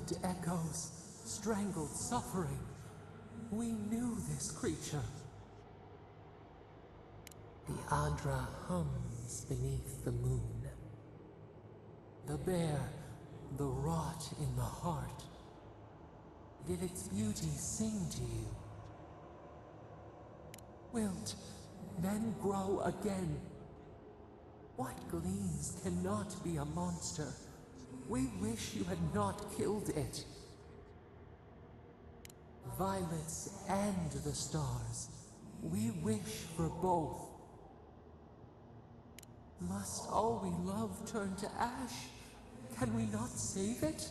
Muffled echoes, strangled suffering. We knew this creature. The Adra hums beneath the moon. The bear, the rot in the heart. Did its beauty sing to you? Wilt, then grow again. What gleams cannot be a monster? We wish you had not killed it. Violets and the stars. We wish for both. Must all we love turn to ash? Can we not save it?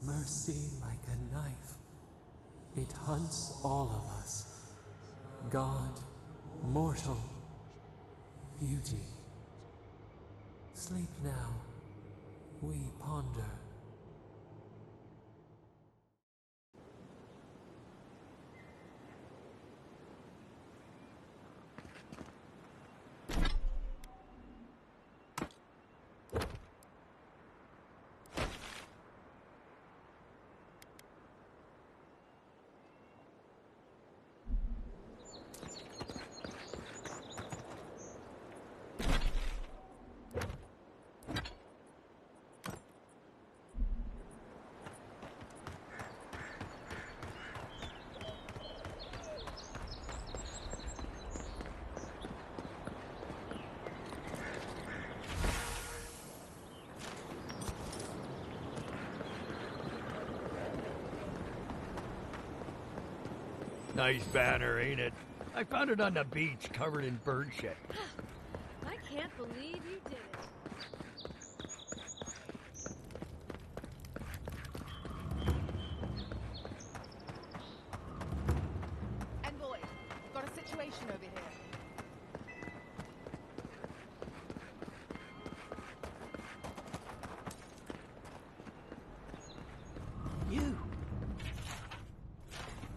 Mercy like a knife. It hunts all of us. God, mortal, beauty. Sleep now. We ponder. Nice banner, ain't it? I found it on the beach, covered in bird shit. I can't believe you did it. Envoy, got a situation over here.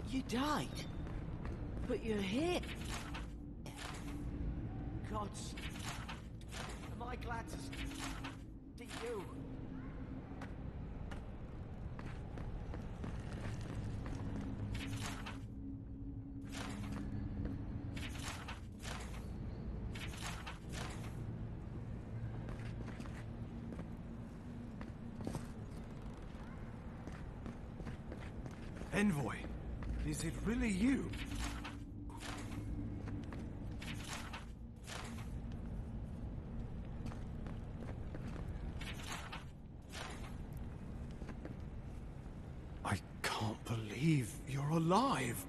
You died. But you're here. Gods. Am I glad to see you? Envoy, is it really you? I can't believe you're alive.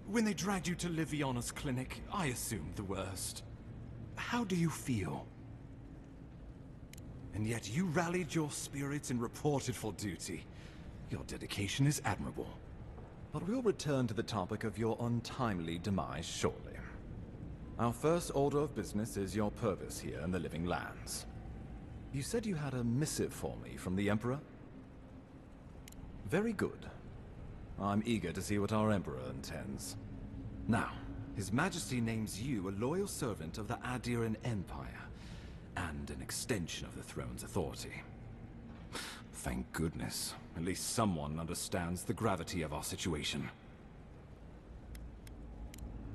When they dragged you to Liviana's clinic, I assumed the worst. How do you feel? And yet you rallied your spirits and reported for duty. Your dedication is admirable. But we'll return to the topic of your untimely demise shortly. Our first order of business is your purpose here in the Living Lands. You said you had a missive for me from the Emperor? Very good. I'm eager to see what our Emperor intends. Now, His Majesty names you a loyal servant of the Adiran Empire, and an extension of the throne's authority. Thank goodness. At least someone understands the gravity of our situation.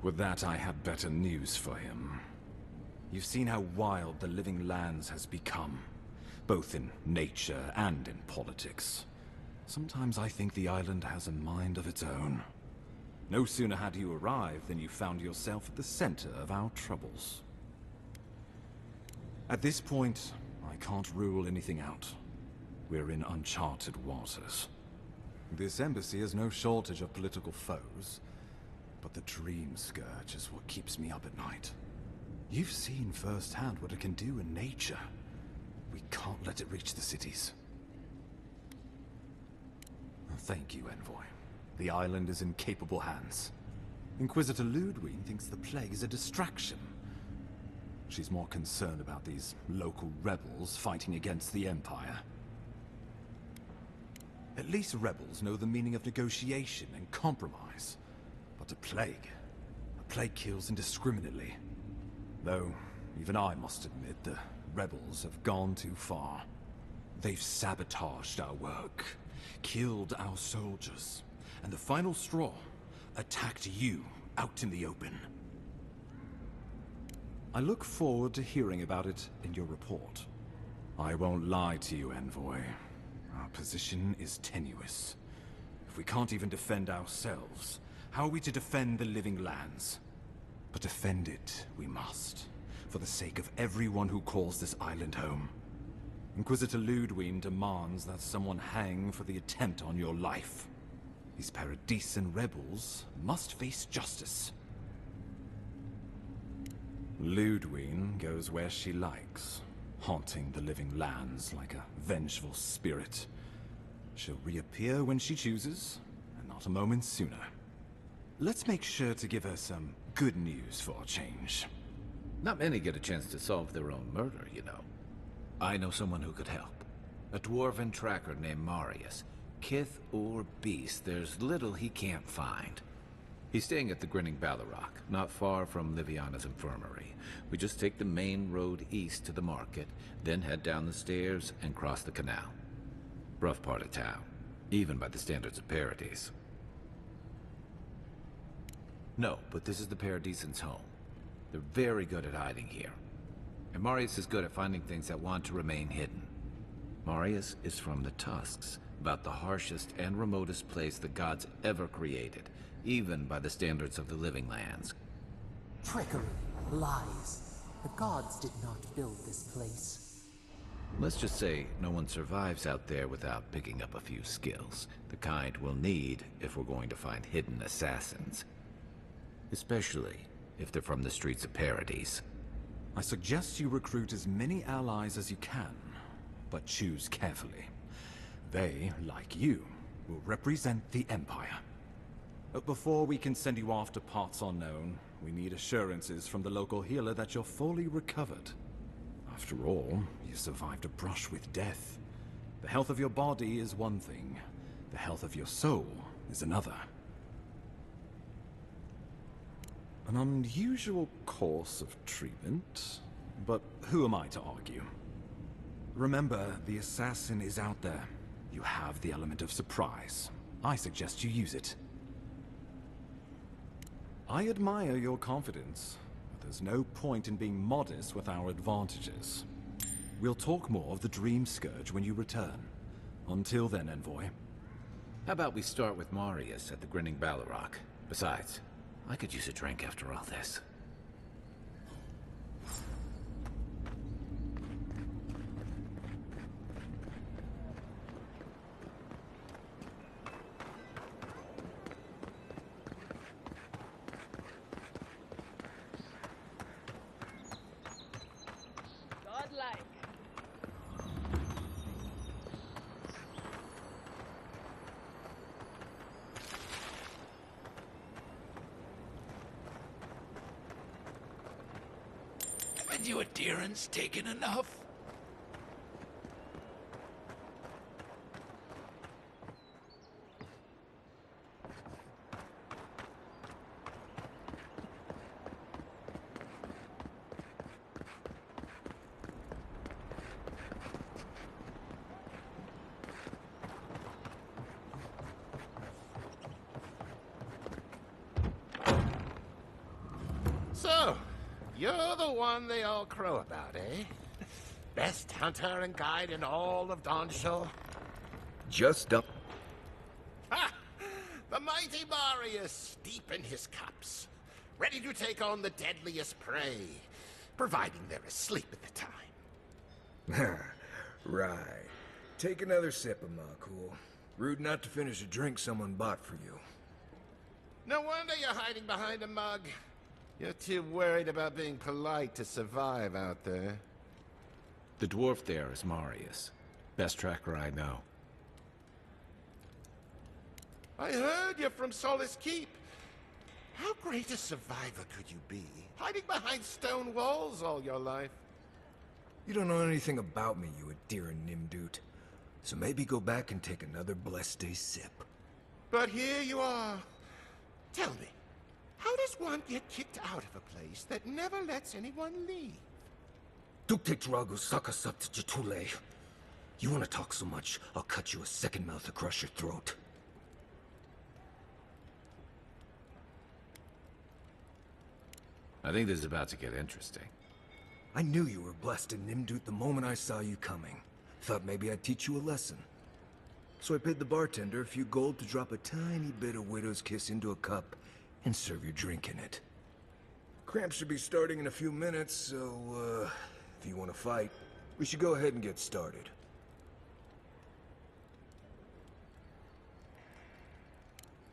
With that, I have better news for him. You've seen how wild the Living Lands has become, both in nature and in politics. Sometimes I think the island has a mind of its own. No sooner had you arrived than you found yourself at the center of our troubles. At this point, I can't rule anything out. We're in uncharted waters. This embassy has no shortage of political foes, but the Dream Scourge is what keeps me up at night. You've seen firsthand what it can do in nature. We can't let it reach the cities. Thank you, Envoy. The island is in capable hands. Inquisitor Ludwig thinks the plague is a distraction. She's more concerned about these local rebels fighting against the Empire. At least rebels know the meaning of negotiation and compromise. But a plague kills indiscriminately. Though, even I must admit, the rebels have gone too far. They've sabotaged our work, killed our soldiers, and the final straw, attacked you out in the open. I look forward to hearing about it in your report. I won't lie to you, Envoy. Our position is tenuous. If we can't even defend ourselves, how are we to defend the living lands? But defend it we must, for the sake of everyone who calls this island home. Inquisitor Ludwig demands that someone hang for the attempt on your life. These Paradisian rebels must face justice. Ludwig goes where she likes, haunting the living lands like a vengeful spirit. She'll reappear when she chooses, and not a moment sooner. Let's make sure to give her some good news for a change. Not many get a chance to solve their own murder, you know. I know someone who could help. A dwarven tracker named Marius. Kith or beast, there's little he can't find. He's staying at the Grinning Ballarrock, not far from Liviana's infirmary. We just take the main road east to the market, then head down the stairs and cross the canal. Rough part of town, even by the standards of Paradis. No, but this is the Paradisians' home. They're very good at hiding here. And Marius is good at finding things that want to remain hidden. Marius is from the Tusks, about the harshest and remotest place the gods ever created, even by the standards of the living lands. Trickery, lies. The gods did not build this place. Let's just say no one survives out there without picking up a few skills, the kind we'll need if we're going to find hidden assassins. Especially if they're from the streets of Paradis. I suggest you recruit as many allies as you can, but choose carefully. They, like you, will represent the Empire. But before we can send you off to parts unknown, we need assurances from the local healer that you're fully recovered. After all, you survived a brush with death. The health of your body is one thing, the health of your soul is another. An unusual course of treatment, but who am I to argue? Remember, the assassin is out there. You have the element of surprise. I suggest you use it. I admire your confidence, but there's no point in being modest with our advantages. We'll talk more of the Dream Scourge when you return. Until then, Envoy. How about we start with Marius at the Grinning Ballarrock? Besides, I could use a drink after all this. Godlike. Haven't you adherents taken enough? So, you're the one they all crow about, eh? Best hunter and guide in all of Dawnshore? Just up. Ha! The mighty Marius, deep in his cups, ready to take on the deadliest prey, providing they're asleep at the time. Right. Take another sip of my cool. Rude not to finish a drink someone bought for you. No wonder you're hiding behind a mug. You're too worried about being polite to survive out there. The dwarf there is Marius. Best tracker I know. I heard you're from Solace Keep. How great a survivor could you be, hiding behind stone walls all your life? You don't know anything about me, you adherent Nimdut. So maybe go back and take another blessed day sip. But here you are. Tell me, how does one get kicked out of a place that never lets anyone leave? Dukte Dragu Sakasat Jitule. You want to talk so much, I'll cut you a second mouth across your throat. I think this is about to get interesting. I knew you were blessed in Nimdut the moment I saw you coming. Thought maybe I'd teach you a lesson. So I paid the bartender a few gold to drop a tiny bit of Widow's Kiss into a cup and serve your drink in it. Cramps should be starting in a few minutes, so, if you want to fight, we should go ahead and get started.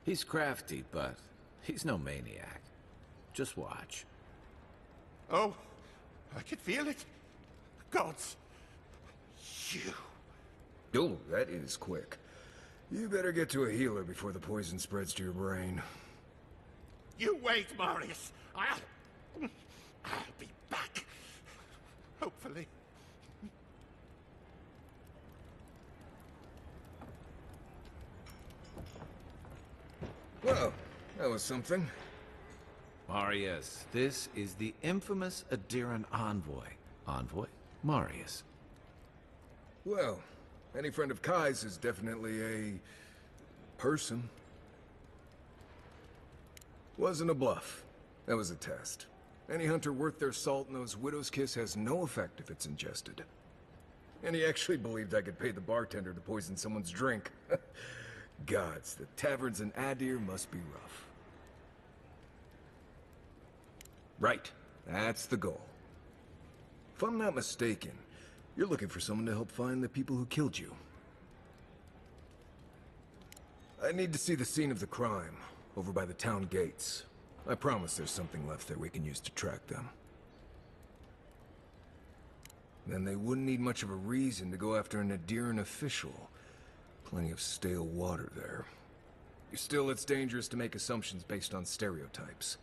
He's crafty, but he's no maniac. Just watch. Oh, I can feel it. Gods. You. Oh, that is quick. You better get to a healer before the poison spreads to your brain. You wait, Marius. I'll be back. Hopefully. Well, that was something. Marius, this is the infamous Adiran envoy. Envoy? Marius. Well, any friend of Kai's is definitely a... person. Wasn't a bluff. That was a test. Any hunter worth their salt knows Widow's Kiss has no effect if it's ingested. And he actually believed I could pay the bartender to poison someone's drink. Gods, the taverns in Adir must be rough. Right, that's the goal. If I'm not mistaken, you're looking for someone to help find the people who killed you. I need to see the scene of the crime, over by the town gates. I promise there's something left there we can use to track them. Then they wouldn't need much of a reason to go after an Adiran official. Plenty of stale water there. Still, it's dangerous to make assumptions based on stereotypes.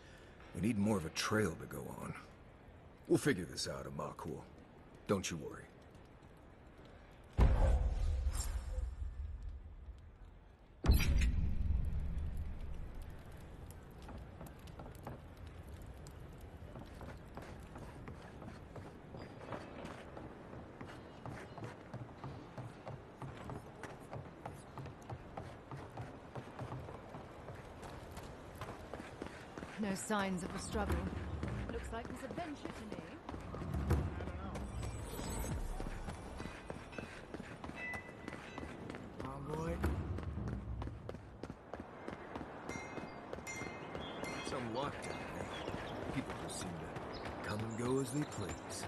We need more of a trail to go on. We'll figure this out, Amakul. Don't you worry. No signs of a struggle. Looks like this adventure to me. Envoy? Some luck today. People just seem to come and go as they please.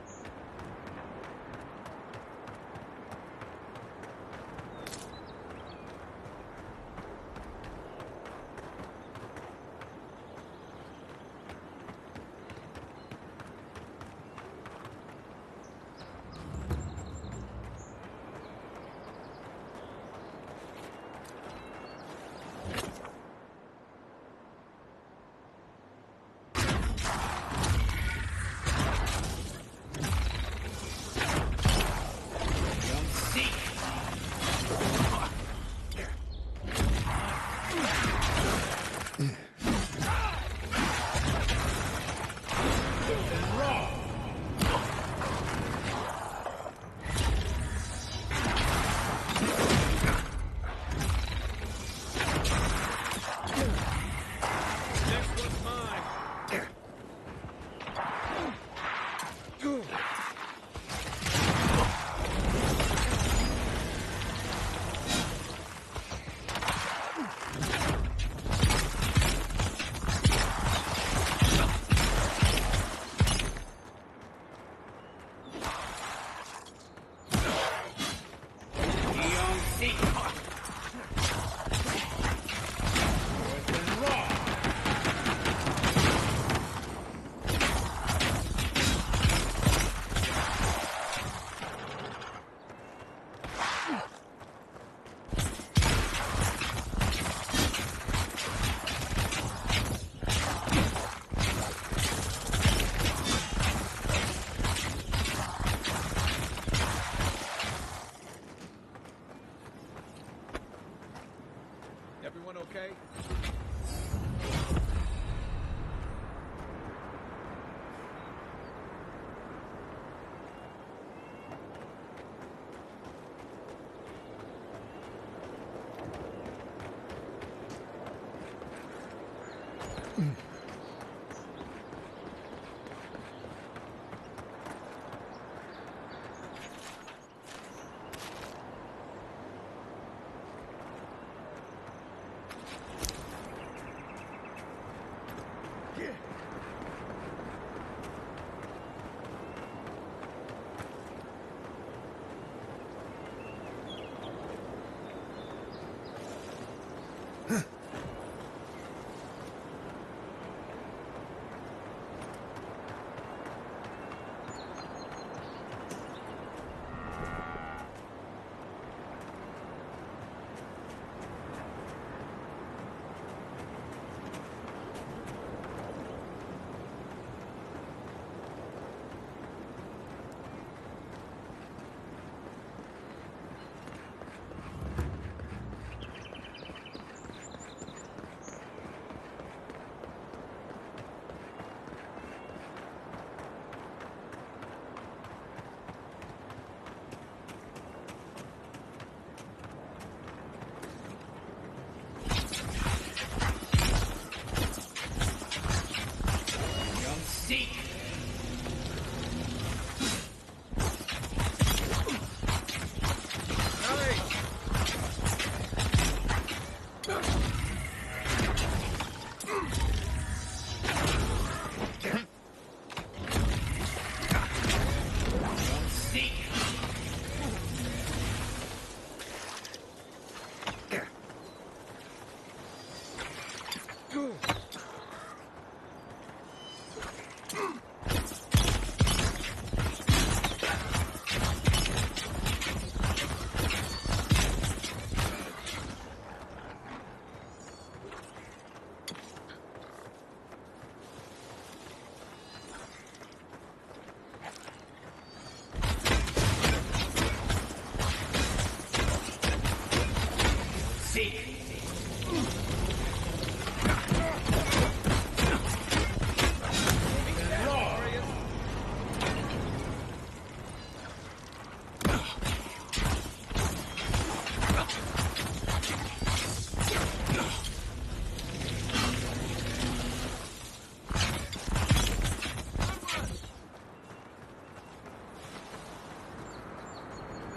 Everyone okay?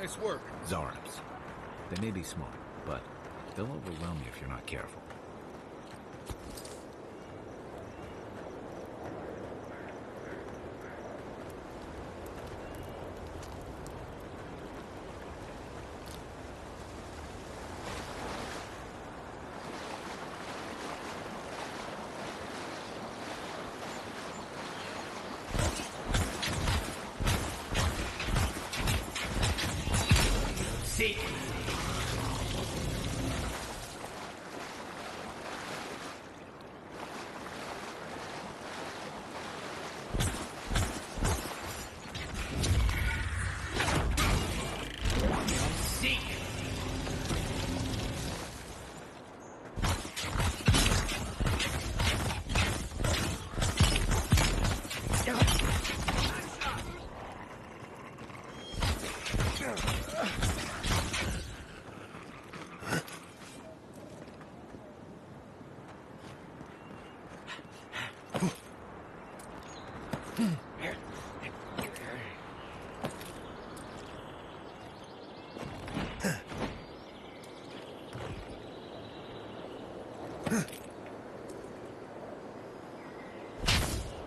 Nice work. Zarms. They may be small, but they'll overwhelm you if you're not careful.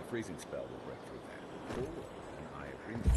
Freezing spell will break through that. Or an eye agreement.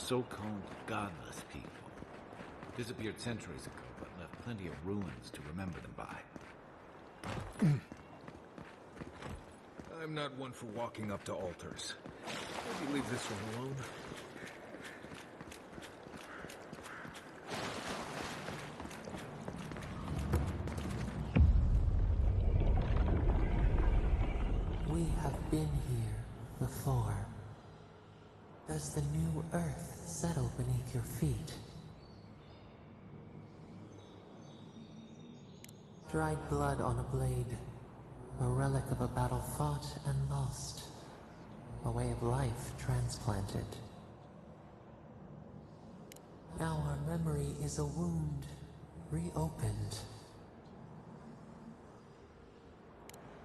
so-called godless people. Disappeared centuries ago, but left plenty of ruins to remember them by. I'm not one for walking up to altars. Maybe leave this one alone. We have been here before. Does the new earth settle beneath your feet? Dried blood on a blade, a relic of a battle fought and lost, a way of life transplanted. Now our memory is a wound reopened.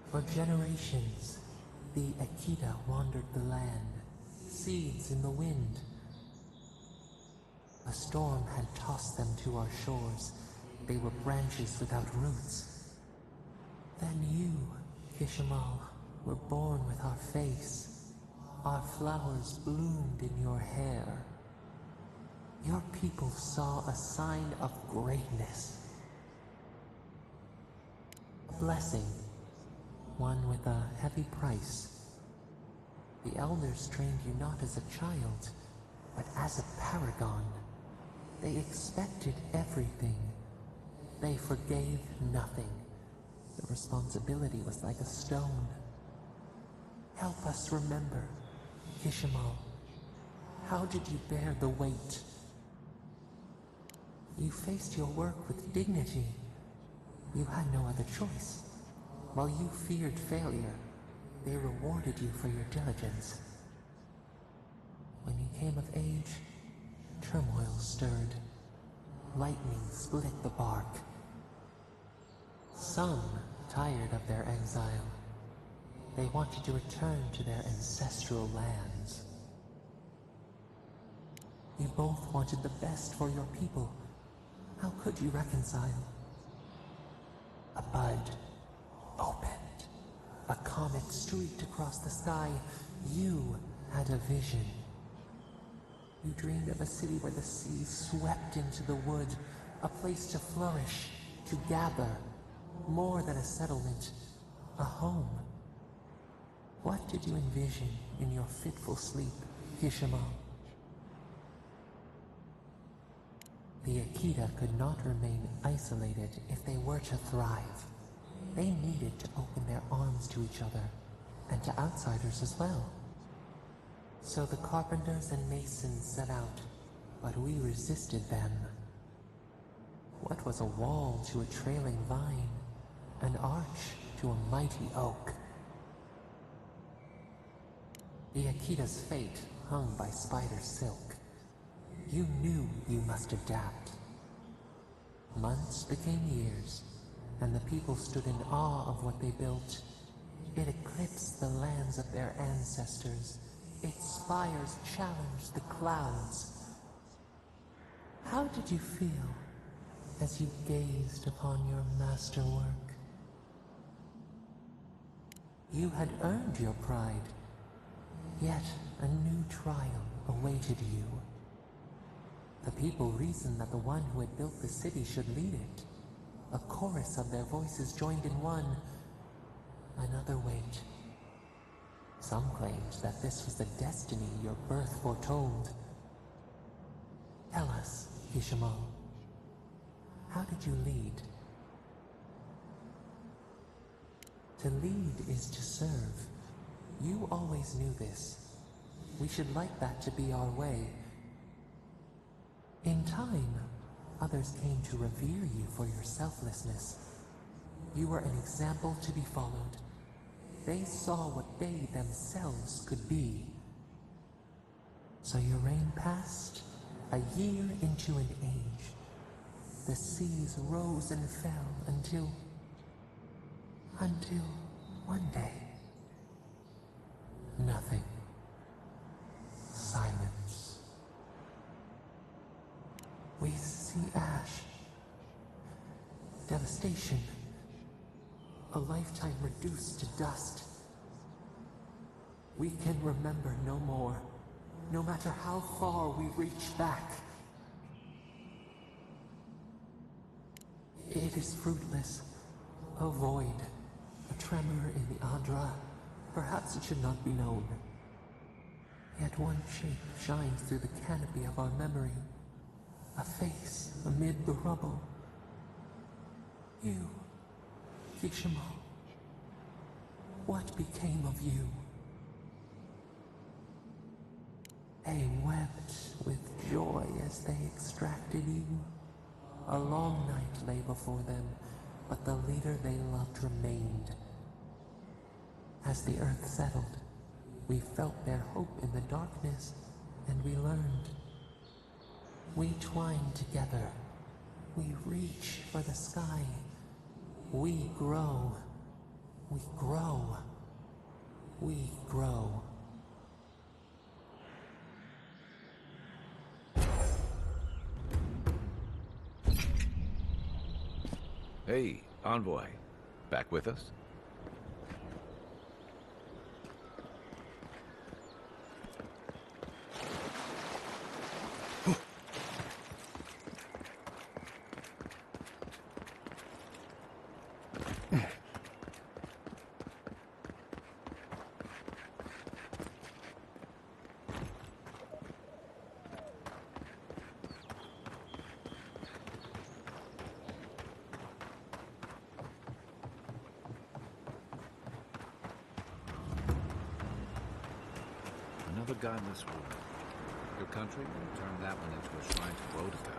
For generations, the Akita wandered the land, seeds in the wind. A storm had tossed them to our shores. They were branches without roots. Then you, Kishimal, were born with our face. Our flowers bloomed in your hair. Your people saw a sign of greatness. A blessing, one with a heavy price. The elders trained you not as a child, but as a paragon. They expected everything. They forgave nothing. The responsibility was like a stone. Help us remember, Kishimal. How did you bear the weight? You faced your work with dignity. You had no other choice. While you feared failure, they rewarded you for your diligence. When you came of age, turmoil stirred. Lightning split the bark. Some tired of their exile. They wanted to return to their ancestral lands. You both wanted the best for your people. How could you reconcile? A bud opened. A comet streaked across the sky. You had a vision. You dreamed of a city where the sea swept into the wood, a place to flourish, to gather, more than a settlement, a home. What did you envision in your fitful sleep, Kishimal? The Akita could not remain isolated if they were to thrive. They needed to open their arms to each other, and to outsiders as well. So the carpenters and masons set out, but we resisted them. What was a wall to a trailing vine, an arch to a mighty oak? The Akita's fate hung by spider silk. You knew you must adapt. Months became years, and the people stood in awe of what they built. It eclipsed the lands of their ancestors. Its spires challenged the clouds. How did you feel as you gazed upon your masterwork? You had earned your pride, yet a new trial awaited you. The people reasoned that the one who had built the city should lead it. A chorus of their voices joined in one. Another wait. Some claimed that this was the destiny your birth foretold. Tell us, Kishimal, how did you lead? To lead is to serve. You always knew this. We should like that to be our way. In time, others came to revere you for your selflessness. You were an example to be followed. They saw what they themselves could be. So your reign passed, a year into an age. The seas rose and fell until one day, nothing. Silence. We see ash, devastation, a lifetime reduced to dust. We can remember no more. No matter how far we reach back, it is fruitless. A void, a tremor in the Andra. Perhaps it should not be known. Yet one shape shines through the canopy of our memory. A face amid the rubble. You, Kishimo. What became of you? They wept with joy as they extracted you. A long night lay before them, but the leader they loved remained. As the earth settled, we felt their hope in the darkness, and we learned. We twine together. We reach for the sky. We grow. We grow. We grow. Hey, Envoy. Back with us? Another godless war. Your country will turn that one into a shrine to Rodica.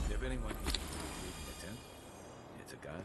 If anyone can keep leaving a tent, it's a godlike.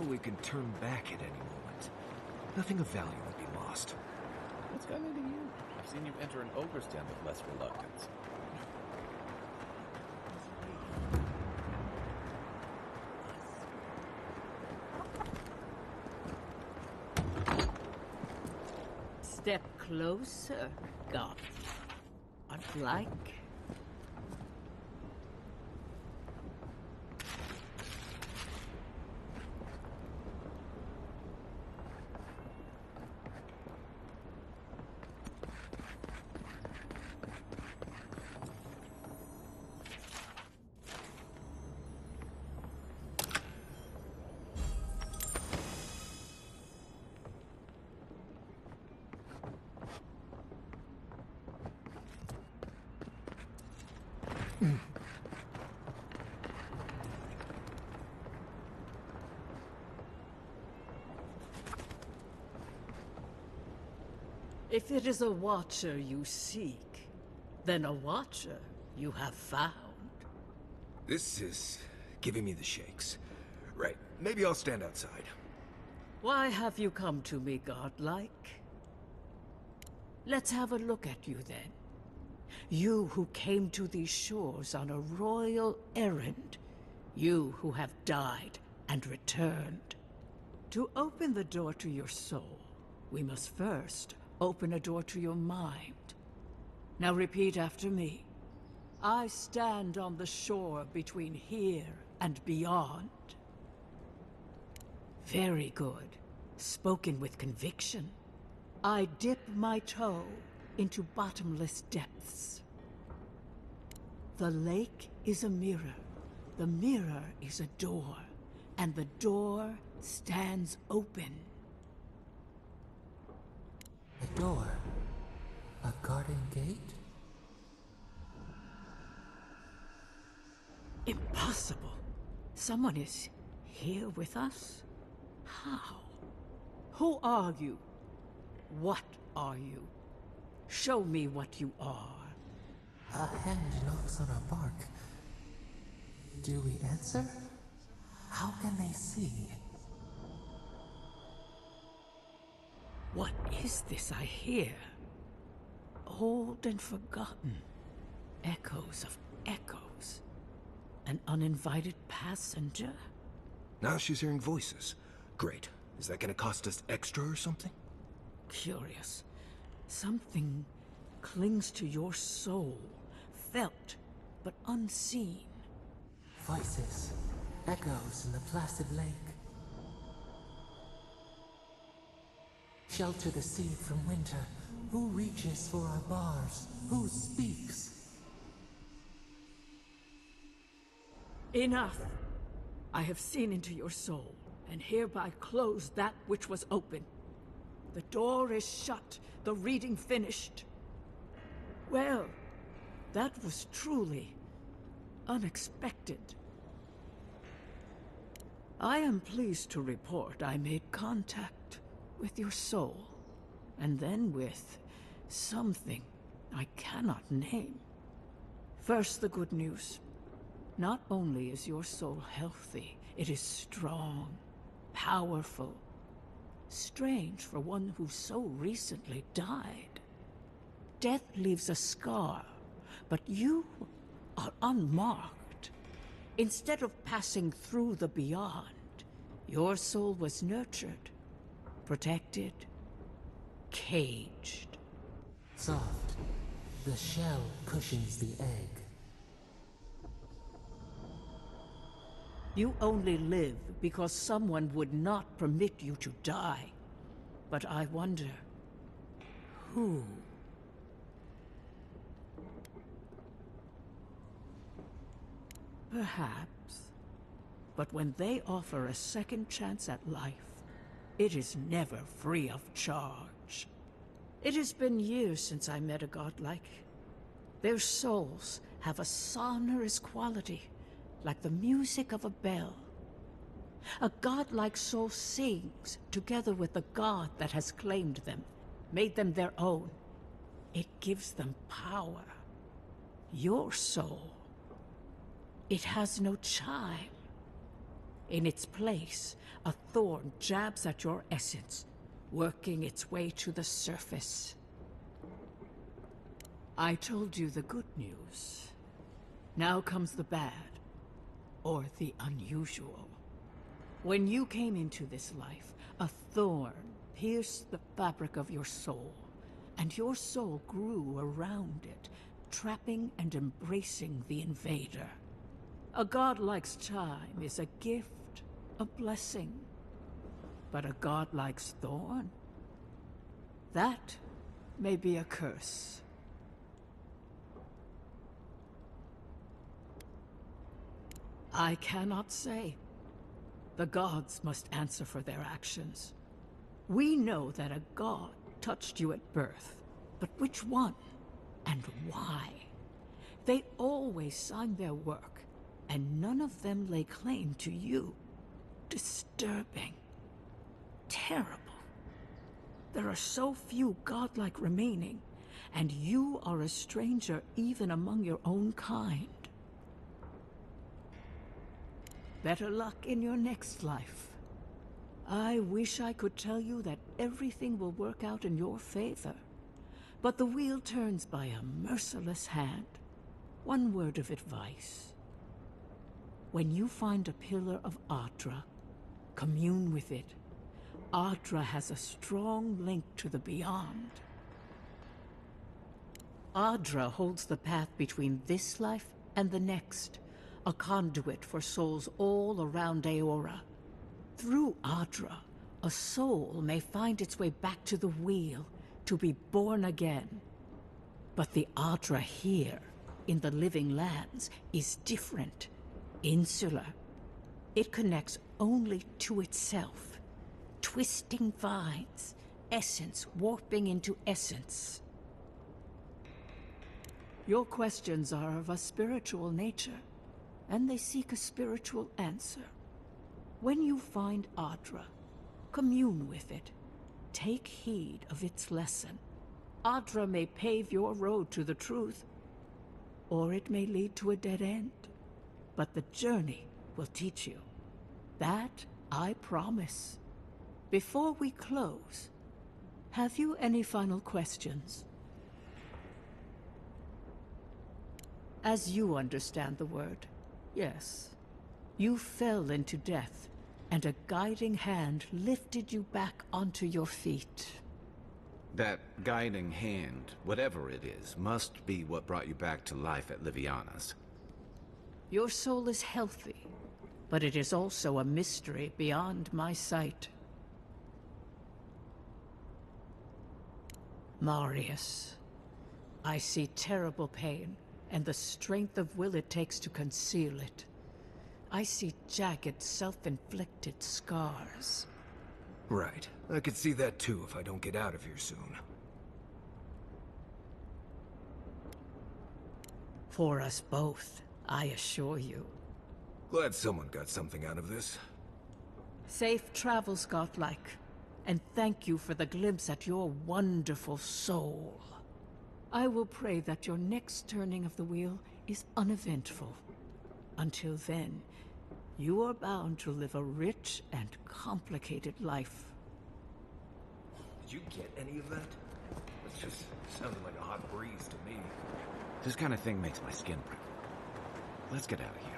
We can turn back at any moment. Nothing of value would be lost. What's gotten into you? I've seen you enter an ogre's den with less reluctance. Step closer, God. I'd like. If it is a watcher you seek, then a watcher you have found. This is giving me the shakes. Right, maybe I'll stand outside. Why have you come to me, godlike? Let's have a look at you then. You who came to these shores on a royal errand. You who have died and returned. To open the door to your soul, we must first open a door to your mind. Now repeat after me. I stand on the shore between here and beyond. Very good. spoken with conviction. I dip my toe into bottomless depths. The lake is a mirror. The mirror is a door. And the door stands open. A door? A garden gate? Impossible. Someone is here with us? How? Who are you? What are you? Show me what you are. A hand knocks on our bark. Do we answer? How can they see? What is this I hear? Old and forgotten. Echoes of echoes. An uninvited passenger? Now she's hearing voices. Great. Is that gonna cost us extra or something? Curious. Something clings to your soul. Felt, but unseen. Voices. Echoes in the placid lake. Shelter the seed from winter. Who reaches for our bars? Who speaks? Enough! I have seen into your soul, and hereby close that which was open. The door is shut, the reading finished. Well, that was truly unexpected. I am pleased to report I made contact with your soul, and then with something I cannot name. First, the good news. Not only is your soul healthy, it is strong, powerful. Strange for one who so recently died. Death leaves a scar, but you are unmarked. Instead of passing through the beyond, your soul was nurtured, protected, caged. Soft. The shell cushions the egg. You only live because someone would not permit you to die. But I wonder, who? Perhaps. But when they offer a second chance at life, it is never free of charge. It has been years since I met a godlike. Their souls have a sonorous quality, like the music of a bell. A godlike soul sings together with the god that has claimed them, made them their own. It gives them power. Your soul, it has no chime. In its place, a thorn jabs at your essence, working its way to the surface. I told you the good news. Now comes the bad. Or the unusual. When you came into this life, a thorn pierced the fabric of your soul, and your soul grew around it, trapping and embracing the invader. A godlike's chime is a gift, a blessing. But a godlike's thorn? That may be a curse. I cannot say. The gods must answer for their actions. We know that a god touched you at birth, but which one and why? They always signed their work, and none of them lay claim to you. Disturbing. Terrible. There are so few godlike remaining, and you are a stranger even among your own kind. Better luck in your next life. I wish I could tell you that everything will work out in your favor. But the wheel turns by a merciless hand. One word of advice. When you find a pillar of Adra, commune with it. Adra has a strong link to the beyond. Adra holds the path between this life and the next. A conduit for souls all around Aora. Through Adra, A soul may find its way back to the wheel to be born again. But the Adra here, in the living lands, is different. Insular. It connects only to itself. Twisting vines, essence warping into essence. Your questions are of a spiritual nature, and they seek a spiritual answer. When you find Adra, commune with it. Take heed of its lesson. Adra may pave your road to the truth, or it may lead to a dead end. But the journey will teach you. That I promise. Before we close, have you any final questions? As you understand the word, yes. You fell into death, and a guiding hand lifted you back onto your feet. That guiding hand, whatever it is, must be what brought you back to life at Liviana's. Your soul is healthy, but it is also a mystery beyond my sight. Marius, I see terrible pain, and the strength of will it takes to conceal it. I see jagged, self-inflicted scars. Right. I could see that too if I don't get out of here soon. For us both, I assure you. Glad someone got something out of this. Safe travels, godlike. And thank you for the glimpse at your wonderful soul. I will pray that your next turning of the wheel is uneventful. Until then, you are bound to live a rich and complicated life. Did you get any of that? It just sounded like a hot breeze to me. This kind of thing makes my skin prickle. Let's get out of here.